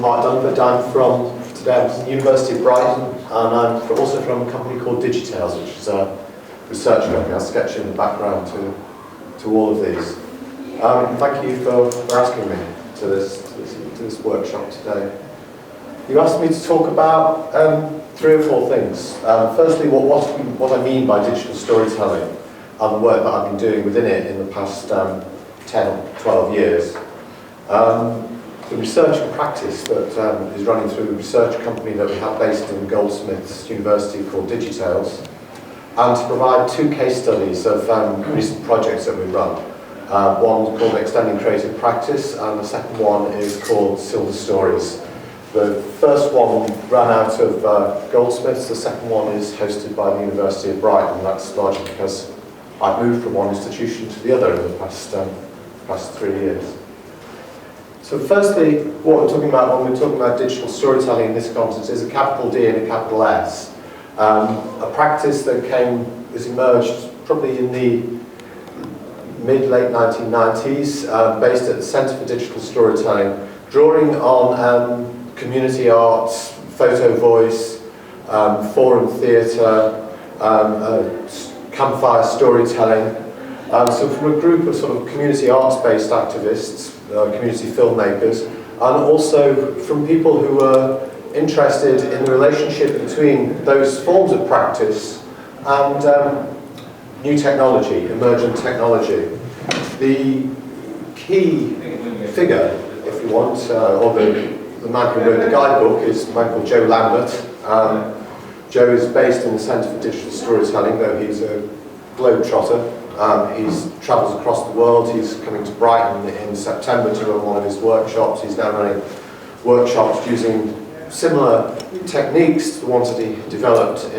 Mark Dunford. I'm from the University of Brighton, and I'm also from a company called Digitales, which is a research company. I'll sketch in the background to all of these. Thank you for asking me to this workshop today. You asked me to talk about 3 or 4 things. Firstly, what I mean by digital storytelling and the work that I've been doing within it in the past 10 or 12 years. The research and practice that is running through the research company that we have based in Goldsmiths University called Digitales, and to provide 2 case studies of recent projects that we've run. One called Extending Creative Practice, and the second one is called Siver Stories. The first one ran out of Goldsmiths, the second one is hosted by the University of Brighton. That's largely because I've moved from one institution to the other in the past 3 years. So firstly, what we're talking about when we're talking about digital storytelling in this context is a capital D and a capital S. A practice that has emerged probably in the mid-late 1990s, based at the Centre for Digital Storytelling, drawing on community arts, photo voice, forum theatre, campfire storytelling. So from a group of sort of community arts-based activists, community filmmakers, and also from people who were interested in the relationship between those forms of practice and new technology, emergent technology. The key figure, if you want, or the man who wrote the guidebook is a man called Joe Lambert. Joe is based in the Centre for Digital Storytelling, though he's a globetrotter. He travels across the world. He's coming to Brighton in September to run one of his workshops. He's now running workshops using similar techniques to the ones that he developed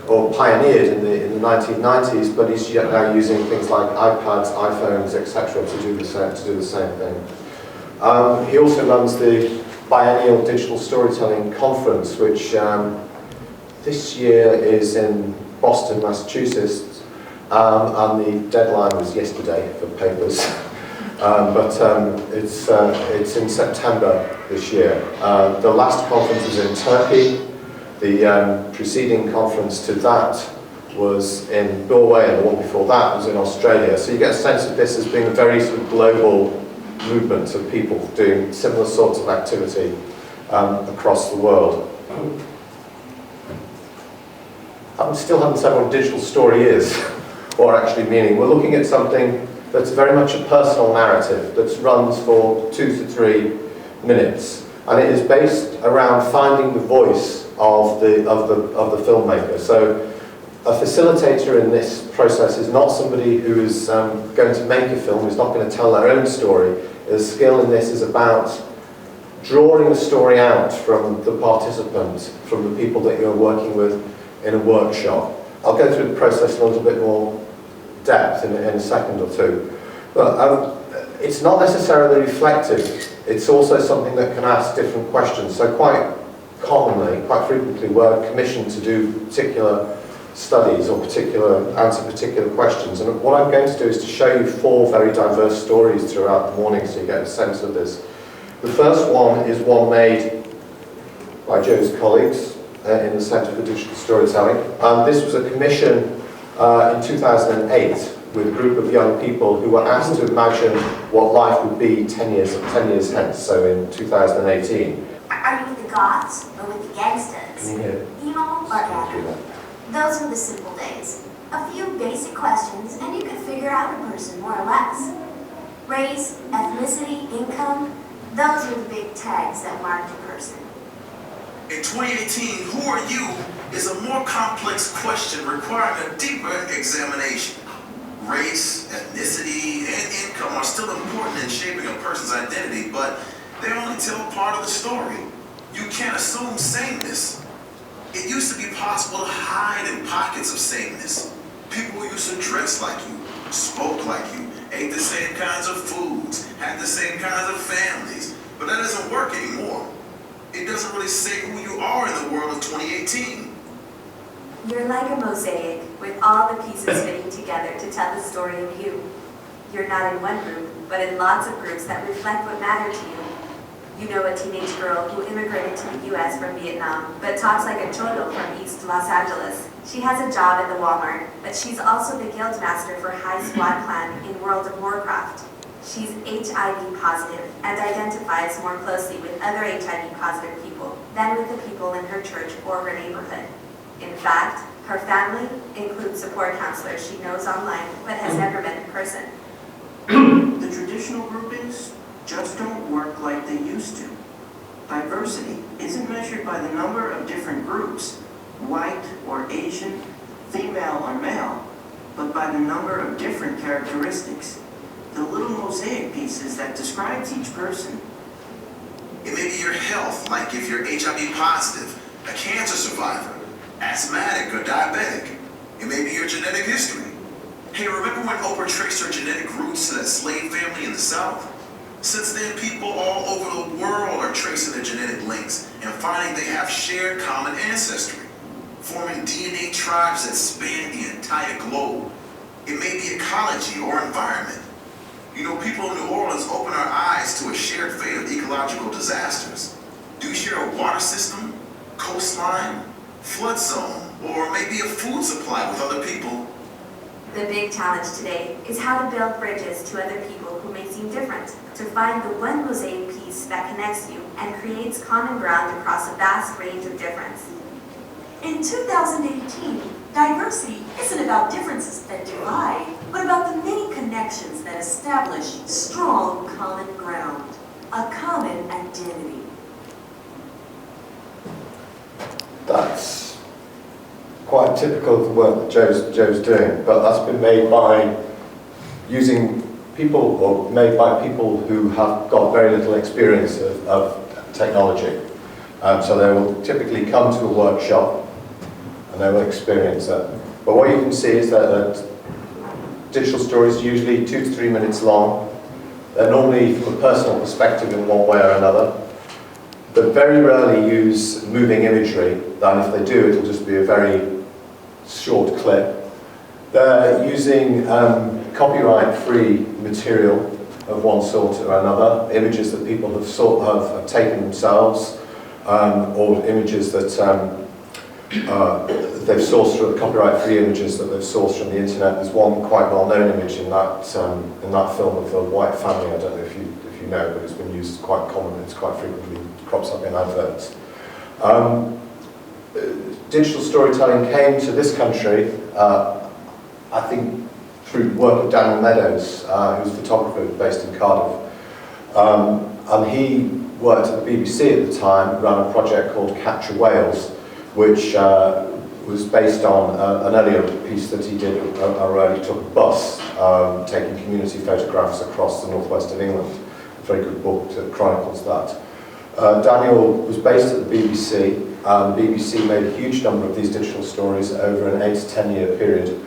or pioneered in the 1990s, but he's now using things like iPads, iPhones, etc. to do the same thing. He also runs the biennial Digital Storytelling Conference, which this year is in Boston, Massachusetts. And the deadline was yesterday for papers, but it's in September this year. The last conference was in Turkey. The preceding conference to that was in Norway, and the one before that was in Australia. So you get a sense of this as being a very sort of global movement of people doing similar sorts of activity across the world. I still haven't said what a digital story is. Or actually meaning. We're looking at something that's very much a personal narrative that runs for 2 to 3 minutes, and it is based around finding the voice of the filmmaker. So a facilitator in this process is not somebody who is going to make a film, who's not going to tell their own story. The skill in this is about drawing the story out from the participants, from the people that you're working with in a workshop. I'll go through the process in a little bit more depth in a second or two. But it's not necessarily reflective. It's also something that can ask different questions. So quite commonly, quite frequently, we're commissioned to do particular studies or answer particular questions. And what I'm going to do is to show you 4 very diverse stories throughout the morning so you get a sense of this. The first one is one made by Joe's colleagues in the Centre for Digital Storytelling. This was a commission in 2008 with a group of young people who were asked to imagine what life would be 10 years hence, so in 2018. Are you with the goths or with the gangsters? Can you hear? Emo or Adam? Those were the simple days. A few basic questions and you could figure out a person more or less. Race, ethnicity, income, those were the big tags that marked a person. In 2018, who are you is a more complex question requiring a deeper examination. Race, ethnicity, and income are still important in shaping a person's identity, but they only tell part of the story. You can't assume sameness. It used to be possible to hide in pockets of sameness. People who used to dress like you, spoke like you, ate the same kinds of foods, had the same kinds of families, but that doesn't work anymore. It doesn't really say who you are in the world of 2018. You're like a mosaic, with all the pieces fitting together to tell the story of you. You're not in one group, but in lots of groups that reflect what matter to you. You know a teenage girl who immigrated to the US from Vietnam, but talks like a cholo from East Los Angeles. She has a job at the Walmart, but she's also the guild master for High Squad Clan in World of Warcraft. She's HIV positive and identifies more closely with other HIV positive people than with the people in her church or her neighborhood. In fact, her family includes support counselors she knows online but has never met in person. The traditional groupings just don't work like they used to. Diversity isn't measured by the number of different groups, white or Asian, female or male, but by the number of different characteristics, the little mosaic pieces that describes each person. It may be your health, like if you're HIV positive, a cancer survivor, asthmatic or diabetic. It may be your genetic history. Hey, remember when Oprah traced her genetic roots to that slave family in the South? Since then, people all over the world are tracing their genetic links and finding they have shared common ancestry, forming DNA tribes that span the entire globe. It may be ecology or environment. You know, people in New Orleans open our eyes to a shared fate of ecological disasters. Do you share a water system, coastline, flood zone, or maybe a food supply with other people? The big challenge today is how to build bridges to other people who may seem different, to find the one mosaic piece that connects you and creates common ground across a vast range of difference. In 2018, diversity isn't about differences that divide, but about the many connections that establish strong common ground, a common identity. That's quite typical of the work that Joe's doing, but that's been made by using people, or made by people who have got very little experience of technology. So they will typically come to a workshop and they will experience it. But what you can see is that digital stories are usually 2 to 3 minutes long. They're normally from a personal perspective in one way or another. They very rarely use moving imagery, and if they do, it'll just be a very short clip. They're using copyright-free material of one sort or another, images that people have taken themselves, or images that they've sourced from copyright-free images that they've sourced from the internet. There's one quite well-known image in that film of the White Family. I don't know if you know, but it's been used quite commonly. It's quite frequently crops up in adverts. Digital storytelling came to this country, I think, through the work of Daniel Meadows, who's a photographer based in Cardiff. And he worked at the BBC at the time, ran a project called Capture Wales, which was based on an earlier piece that he did, where he took a bus, taking community photographs across the northwest of England. A very good book that chronicles that. Daniel was based at the BBC. The BBC made a huge number of these digital stories over an 8 to 10 year period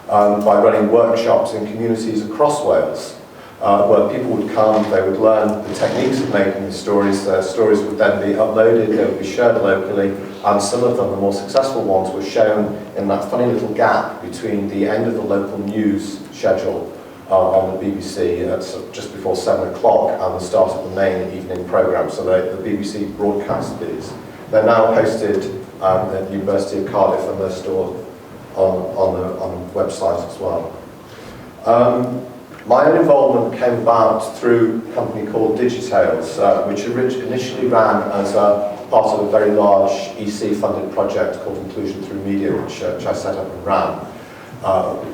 by running workshops in communities across Wales, where people would come, they would learn the techniques of making the stories. Their stories would then be uploaded, they would be shared locally, and some of them, the more successful ones, were shown in that funny little gap between the end of the local news schedule on the BBC at just before 7 o'clock and the start of the main evening programme. So the BBC broadcast these. They're now posted at the University of Cardiff, and they're stored on the website as well. My own involvement came about through a company called Digitales, which initially ran as a part of a very large EC-funded project called Inclusion Through Media, which I set up and ran,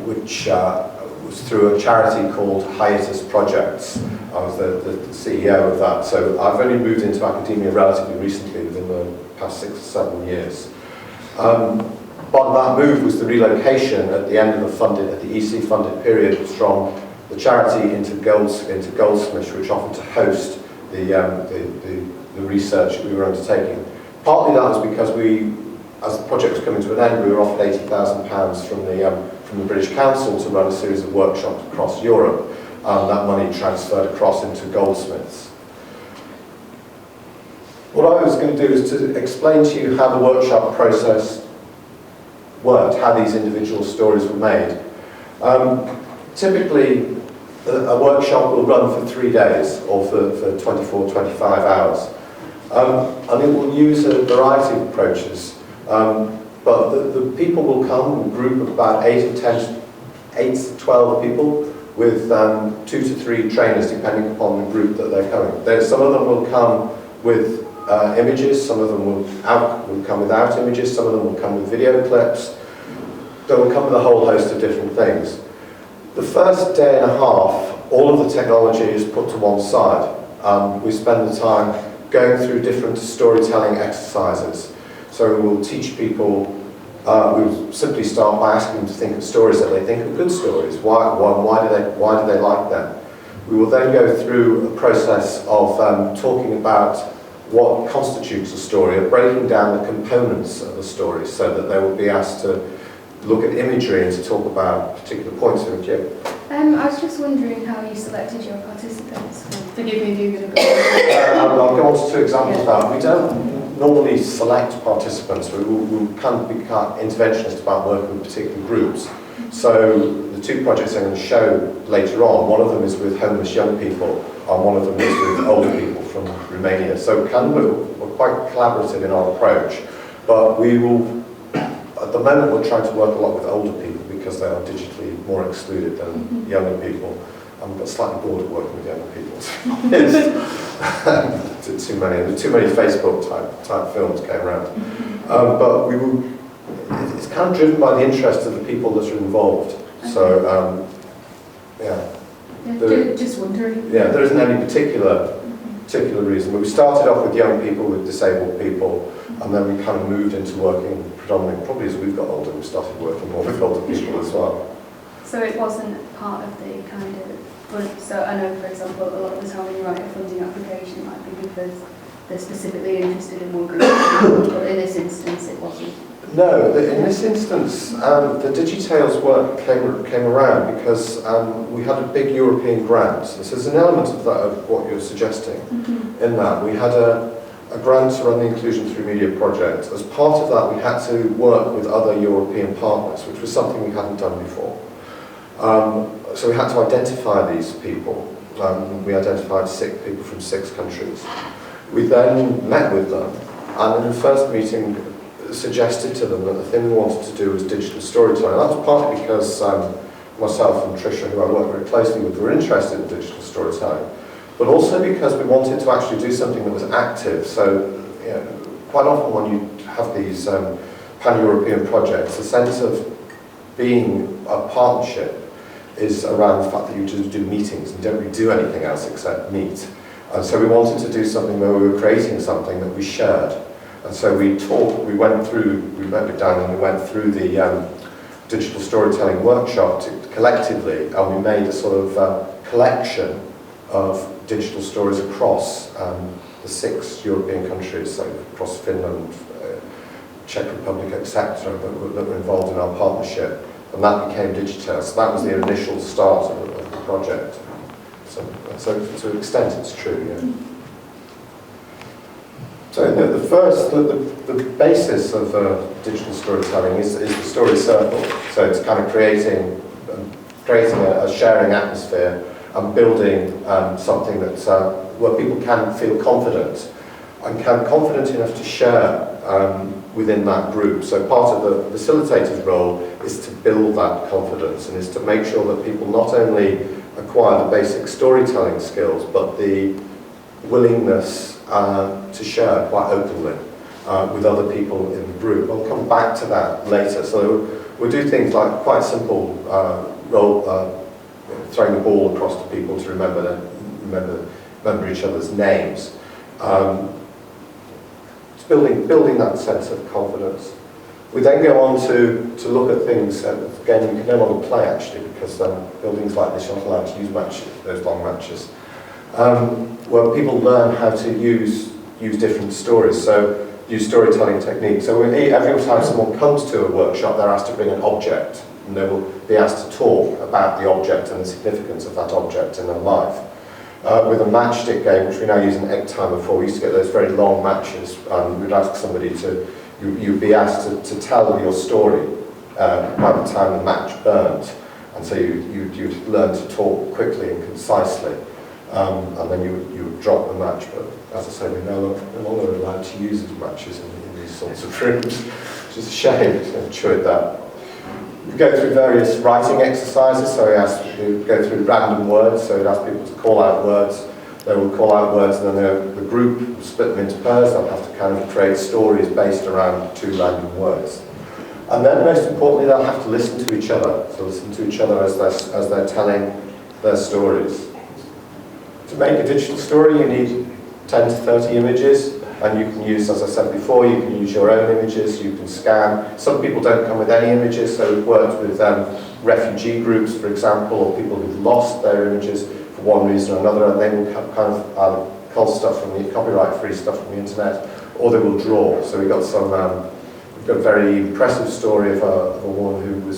which was through a charity called Hiatus Projects. I was the CEO of that, so I've only moved into academia relatively recently, within the past 6 or 7 years. Part of that move was the relocation at the end of the EC-funded period from the charity into Goldsmiths, which offered to host the research that we were undertaking. Partly that was because as the project was coming to an end, we were offered £80,000 from the British Council to run a series of workshops across Europe, and that money transferred across into Goldsmiths. What I was going to do is to explain to you how the workshop process worked, how these individual stories were made. Typically, a workshop will run for 3 days or for 24, 25 hours. And it will use a variety of approaches. But the people will come, a group of about 8 to 12 people with 2 to 3 trainers depending upon the group that they're coming. Some of them will come with images, some of them will come without images, some of them will come with video clips. They will come with a whole host of different things. The first day and a half, all of the technology is put to one side. We spend the time going through different storytelling exercises. So we will teach people, we will simply start by asking them to think of stories that they think are good stories. Why do they like them? We will then go through a process of talking about what constitutes a story, of breaking down the components of a story so that they will be asked to look at imagery and to talk about particular points of view. I was just wondering how you selected your participants. Forgive me if you're going to go. I'll go on to 2 examples of that. We don't normally select participants. We kind of become interventionist about working with particular groups. So the 2 projects I'm going to show later on, one of them is with homeless young people and one of them is with older people from Romania. So we're quite collaborative in our approach, but we will, at the moment we're trying to work a lot with older people because they are digitally more excluded than younger people. I'm slightly bored of working with younger people. Too many Facebook type films came around. But it's kind of driven by the interest of the people that are involved. So, Just wondering. Yeah, there isn't any particular reason. We started off with young people, with disabled people, and then we kind of moved into working predominantly, probably as we've got older, we started working more with older people as well. So it wasn't part of the kind of, so I know, for example, a lot of the time when you write a funding application, it might be because they're specifically interested in one group, but in this instance it wasn't. No, in this instance, the Digitales work came around because we had a big European grant. So there's an element of that, of what you're suggesting, in that. We had a grant to run the Inclusion Through Media project. As part of that, we had to work with other European partners, which was something we hadn't done before. So we had to identify these people. We identified 6 people from 6 countries. We then met with them, and in the first meeting, suggested to them that the thing we wanted to do was digital storytelling. That was partly because myself and Tricia, who I work very closely with, were interested in digital storytelling, but also because we wanted to actually do something that was active. So, quite often when you have these pan-European projects, the sense of being a partnership is around the fact that you just do meetings and don't really do anything else except meet. And so we wanted to do something where we were creating something that we shared. And so we met with Dan and we went through the digital storytelling workshop collectively, and we made a sort of collection of digital stories across the 6 European countries, so across Finland, Czech Republic, etc., that were involved in our partnership, and that became Digitales. So that was the initial start of the project. So to an extent it's true, yeah. So the basis of digital storytelling is the story circle. So it's kind of creating a sharing atmosphere and building something that's where people can feel confident and confident enough to share within that group. So part of the facilitator's role is to build that confidence and is to make sure that people not only acquire the basic storytelling skills, but the willingness to share quite openly with other people in the group. I'll come back to that later. So we'll do things like quite simple throwing the ball across to people to remember each other's names. It's building that sense of confidence. We then go on to look at things, again we can no longer play actually, because buildings like this aren't allowed to use matches, those long matches, where people learn how to use different stories, so use storytelling techniques. So every time someone comes to a workshop, they're asked to bring an object, and they will be asked to talk about the object and the significance of that object in their life. With a matchstick game, which we now use an egg timer for, we used to get those very long matches, we'd ask somebody you'd be asked to tell your story by the time the match burnt, and And so you'd learn to talk quickly and concisely, and then you would drop the match. But as I say, we're no longer allowed to use as matches in these sorts of rooms, which is a shame. So I enjoyed that. We go through various writing exercises, so we go through random words, so we'd ask people to call out words. They would call out words, and then the group would split them into pairs. They'll have to kind of create stories based around 2 random words. And then, most importantly, they'll have to listen to each other. So listen to each other as they're telling their stories. To make a digital story, you need 10 to 30 images. And you can use, as I said before, you can use your own images, you can scan. Some people don't come with any images, so we've worked with refugee groups, for example, or people who've lost their images for one reason or another, and they will kind of either cull stuff from the copyright-free stuff from the internet, or they will draw. So we've got we've got a very impressive story of a woman who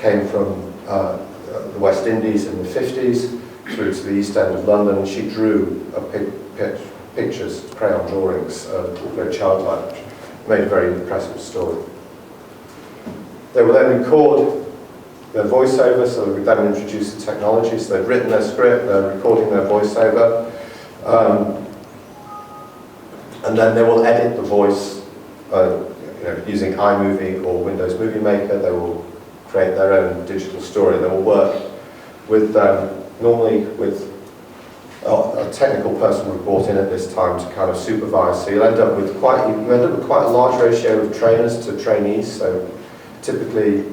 came from the West Indies in the 50s through to the East End of London, and she drew pictures, crayon drawings, very childlike, which made a very impressive story. They will then record their voiceover, so we then introduce the technology. So they've written their script, they're recording their voiceover, and then they will edit the voice using iMovie or Windows Movie Maker. They will create their own digital story. They will work with, normally with a technical person will be brought in at this time to kind of supervise. So you end up with quite a large ratio of trainers to trainees. So typically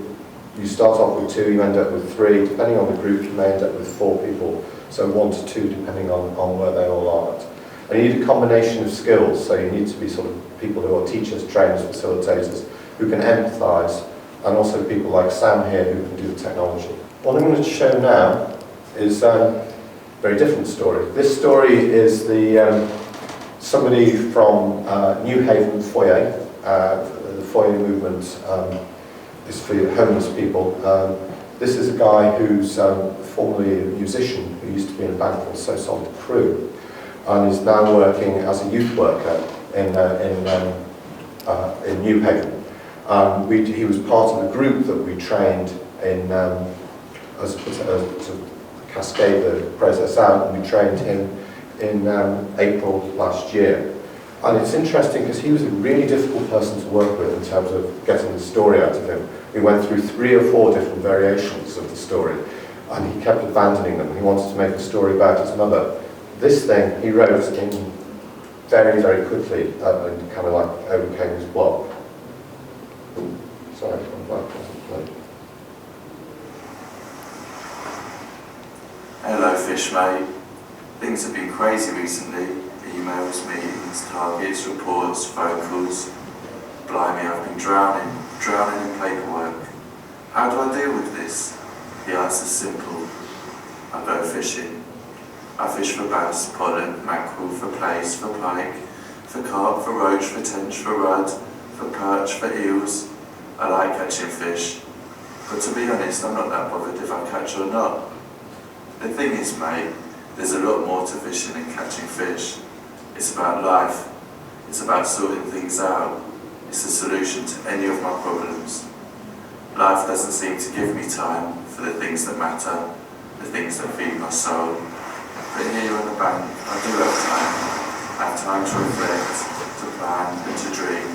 you start off with 2, you end up with 3. Depending on the group, you may end up with 4 people. So 1 to 2 depending on where they all are at. And you need a combination of skills. So you need to be sort of people who are teachers, trainers, facilitators, who can empathise, and also people like Sam here who can do the technology. What I'm going to show now is very different story. This story is somebody from New Haven Foyer. The Foyer movement is for homeless people. This is a guy who's formerly a musician who used to be in a band called So Solid Crew, and is now working as a youth worker in New Haven. He was part of the group that we trained in to cascade the process out, and we trained him in April last year. And it's interesting because he was a really difficult person to work with in terms of getting the story out of him. We went through 3 or 4 different variations of the story, and he kept abandoning them. He wanted to make a story about his mother. This thing he wrote in very, very quickly, and kind of like overcame his block. Sorry, I'm back. Hello, fish mate. Things have been crazy recently. Emails, meetings, targets, reports, phone calls. Blimey, I've been drowning in paperwork. How do I deal with this? The answer's simple. I go fishing. I fish for bass, pollock, mackerel, for plaice, for pike, for carp, for roach, for tench, for rudd, for perch, for eels. I like catching fish. But to be honest, I'm not that bothered if I catch or not. The thing is, mate, there's a lot more to fishing than catching fish. It's about life. It's about sorting things out. It's a solution to any of my problems. Life doesn't seem to give me time for the things that matter, the things that feed my soul. But here on the bank, I do have time. I have time to reflect, to plan, and to dream.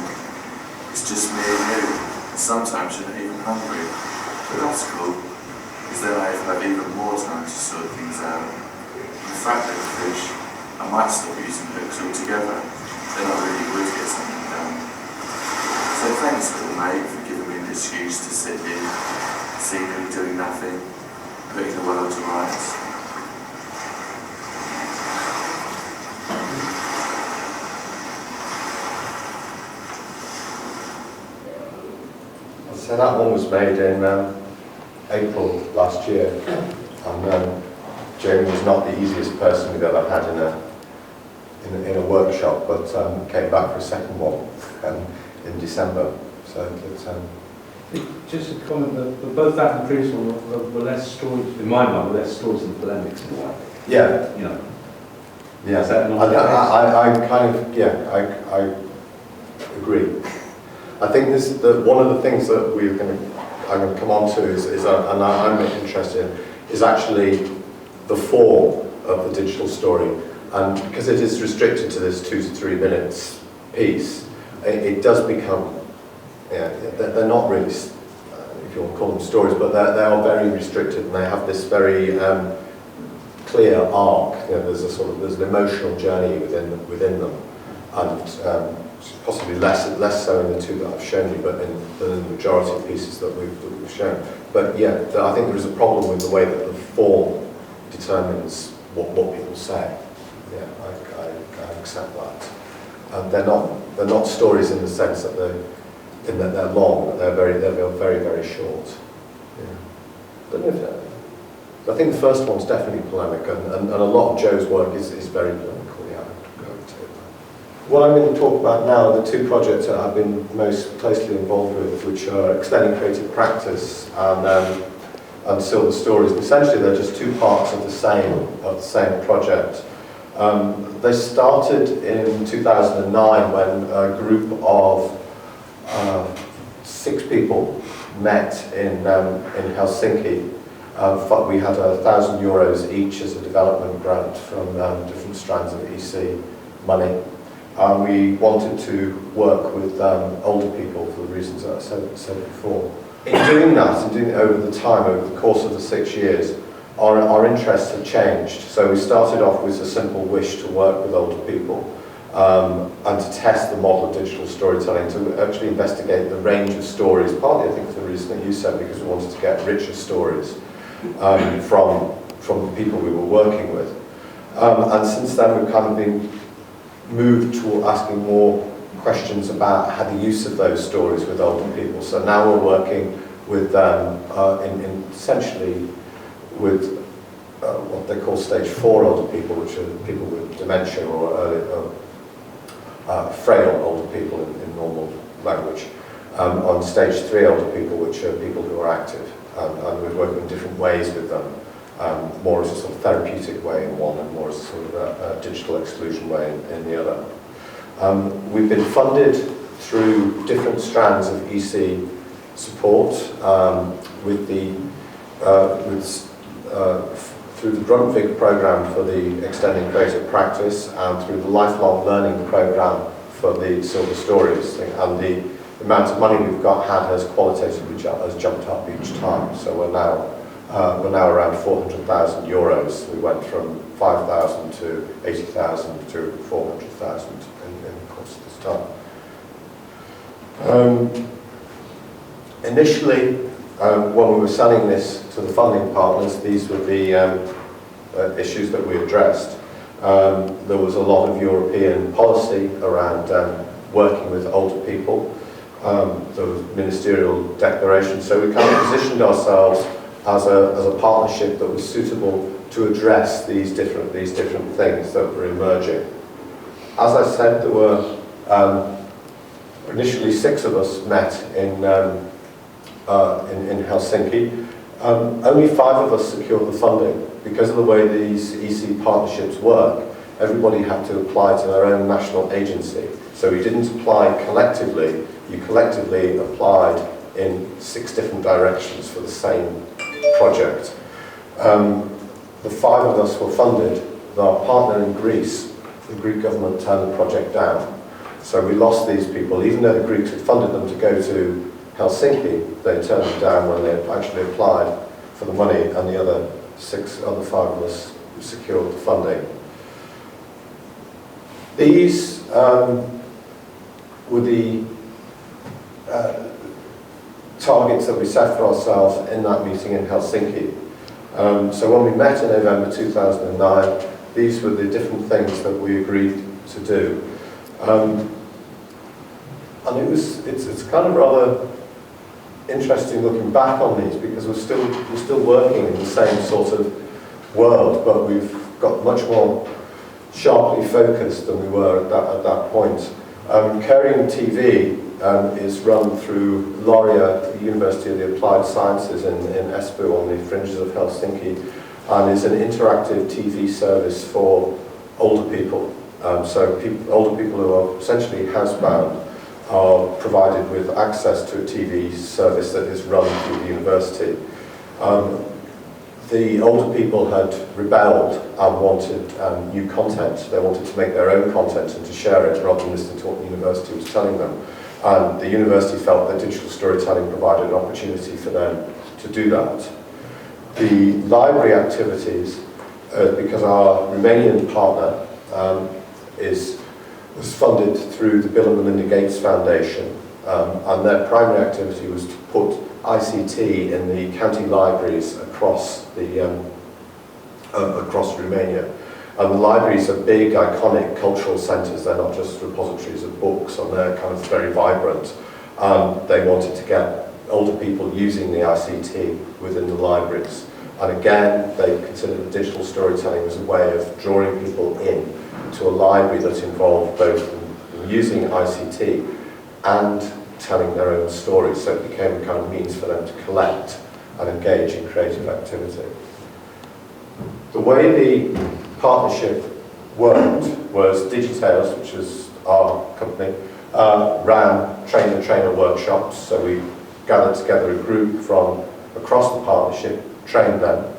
It's just me and you, and sometimes you're not even hungry. But that's cool, because then I have even more time to sort things out. In fact, little fish, I might stop using hooks altogether, then I really would get something done. So thanks, little mate, for giving me an excuse to sit here, seemingly doing nothing, putting the world to rights. So that one was made in April last year, and Jamie was not the easiest person we've ever had in a workshop, but came back for a second one in December. So just a comment that both that and the previous one were less stories, in my mind, were less stories than polemics in a way. Yeah. You know. Yeah. Is that not I kind of I agree. I think one of the things that we're going to I'm going to come on to and I'm interested in, is actually the form of the digital story. And because it is restricted to this 2 to 3 minutes piece, it does become, they're not really, if you want to call them stories, but they are very restricted, and they have this very clear arc. There's an emotional journey within them, and possibly less so in the two that I've shown you, but in the majority of pieces that we've shown. But yeah, I think there is a problem with the way that the form determines what people say. Yeah, I accept that. They're not stories in the sense that they're long, but they're very short. Yeah. I think the first one's definitely polemic, and a lot of Joe's work is very polemical. Yeah, I would take that. What I'm going to talk about now are the two projects that I've been most closely involved with, which are Extending Creative Practice and Siver Stories. Essentially, they're just two parts of the same project. They started in 2009 when a group of 6 people met in Helsinki. We had €1,000 each as a development grant from different strands of EC money. We wanted to work with older people for the reasons that I said before. In doing that, and doing it over the course of the 6 years, our interests have changed. So we started off with a simple wish to work with older people and to test the model of digital storytelling, to actually investigate the range of stories, partly I think for the reason that you said, because we wanted to get richer stories from the people we were working with. And since then we've kind of been moved to asking more questions about how the use of those stories with older people. So now we're working with essentially with what they call stage 4 older people, which are people with dementia or frail older people in normal language. On stage 3 older people, which are people who are active. And we're working in different ways with them, more as a sort of therapeutic way in one, and more as a sort of a digital exclusion way in the other. We've been funded through different strands of EC support through the Dunford program for the Extending Creative Practice, and through the Lifelong Learning program for the Siver Stories thing. And the amount of money we've had has qualitatively jumped up each time. So we're now around €400,000. We went from 5,000 to 80,000 to 400,000 in the course of this time. Initially, when we were selling this to the funding partners, these were the issues that we addressed. There was a lot of European policy around working with older people. There was ministerial declaration, so we kind of positioned ourselves as a partnership that was suitable to address these different things that were emerging. As I said, there were initially 6 of us met in Helsinki. Only 5 of us secured the funding. Because of the way these EC partnerships work, everybody had to apply to their own national agency. So we didn't apply collectively. You collectively applied in 6 different directions for the same project. The 5 of us were funded. Our partner in Greece, the Greek government turned the project down. So we lost these people. Even though the Greeks had funded them to go to Helsinki, they turned it down when they actually applied for the money, and the other 5 of us secured the funding. These were the targets that we set for ourselves in that meeting in Helsinki. So when we met in November 2009, these were the different things that we agreed to do. And it's kind of rather interesting looking back on these, because we're still working in the same sort of world, but we've got much more sharply focused than we were at that point. Caring TV is run through Laurea, the University of the Applied Sciences in Espoo on the fringes of Helsinki, and is an interactive TV service for older people. So older people who are essentially housebound are provided with access to a TV service that is run through the university. The older people had rebelled and wanted new content. They wanted to make their own content and to share it rather than listening to what the university was telling them. And the university felt that digital storytelling provided an opportunity for them to do that. The library activities, because our Romanian partner was funded through the Bill and Melinda Gates Foundation, and their primary activity was to put ICT in the county libraries across Romania. And the libraries are big, iconic cultural centres. They're not just repositories of books, and they're kind of very vibrant. They wanted to get older people using the ICT within the libraries. And again, they considered digital storytelling as a way of drawing people in to a library that involved both using ICT and telling their own stories. So it became a kind of means for them to collect and engage in creative activity. The way the partnership worked was Digitales, which is our company, ran trainer-trainer workshops. So we gathered together a group from across the partnership, trained them.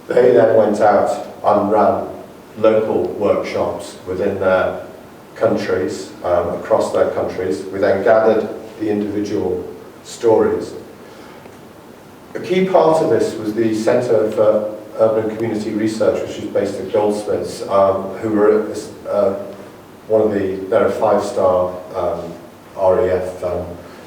They then went out and ran local workshops within their countries, across their countries. We then gathered the individual stories. A key part of this was the Centre for Urban and Community Research, which is based at Goldsmiths, who were they're a 5-star RAF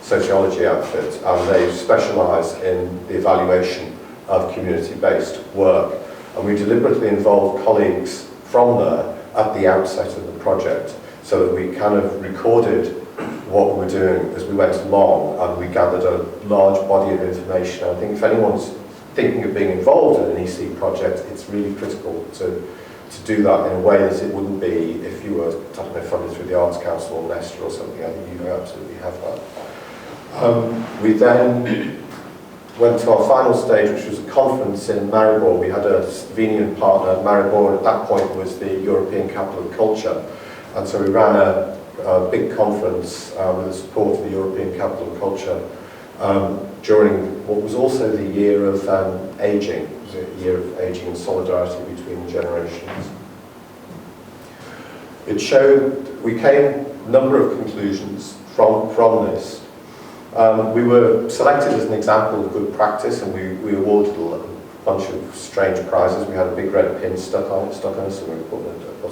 sociology outfit, and they specialise in the evaluation of community-based work. And we deliberately involved colleagues from there at the outset of the project, so that we kind of recorded what we were doing as we went along, and we gathered a large body of information. I think if anyone's thinking of being involved in an EC project, it's really critical to do that in a way that it wouldn't be if you were, I don't know, funded through the Arts Council or Leicester or something. I think you absolutely have that. We then went to our final stage, which was a conference in Maribor. We had a Slovenian partner. Maribor at that point was the European Capital of Culture. And so we ran a big conference with the support of the European Capital of Culture during what was also the year of ageing. It was a year of ageing and solidarity between generations. It showed, we came a number of conclusions from this. We were selected as an example of good practice, and we awarded a bunch of strange prizes. We had a big red pin stuck on us, and we put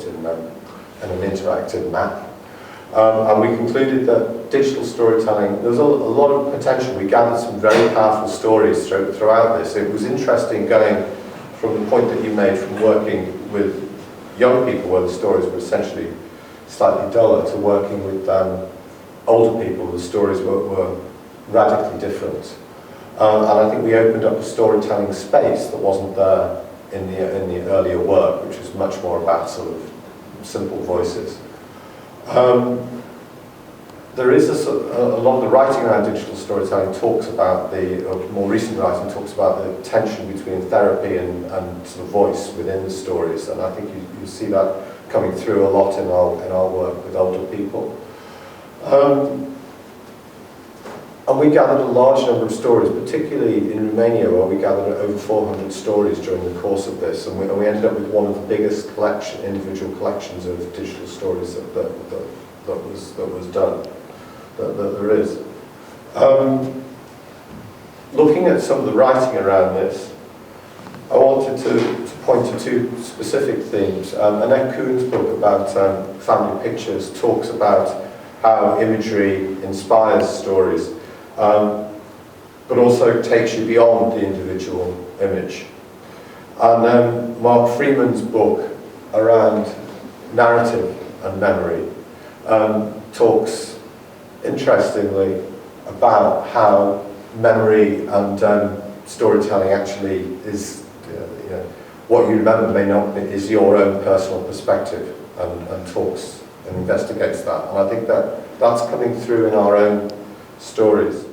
in an interactive map. And we concluded that digital storytelling, there was a lot of potential. We gathered some very powerful stories throughout this. It was interesting going from the point that you made from working with young people where the stories were essentially slightly duller to working with older people. The stories were radically different. And I think we opened up a storytelling space that wasn't there in the earlier work, which was much more about sort of simple voices. There is a lot of the writing around digital storytelling talks about more recent writing talks about the tension between therapy and sort of voice within the stories, and I think you see that coming through a lot in our work with older people. And we gathered a large number of stories, particularly in Romania, where we gathered over 400 stories during the course of this, and we ended up with one of the biggest individual collections of digital stories that was done, that there is. Looking at some of the writing around this, I wanted to point to two specific themes. Annette Kuhn's book about family pictures talks about how imagery inspires stories, but also takes you beyond the individual image. And Mark Freeman's book around narrative and memory talks interestingly about how memory and storytelling actually is, what you remember may not be, is your own personal perspective, and talks and investigates that. And I think that's coming through in our own stories.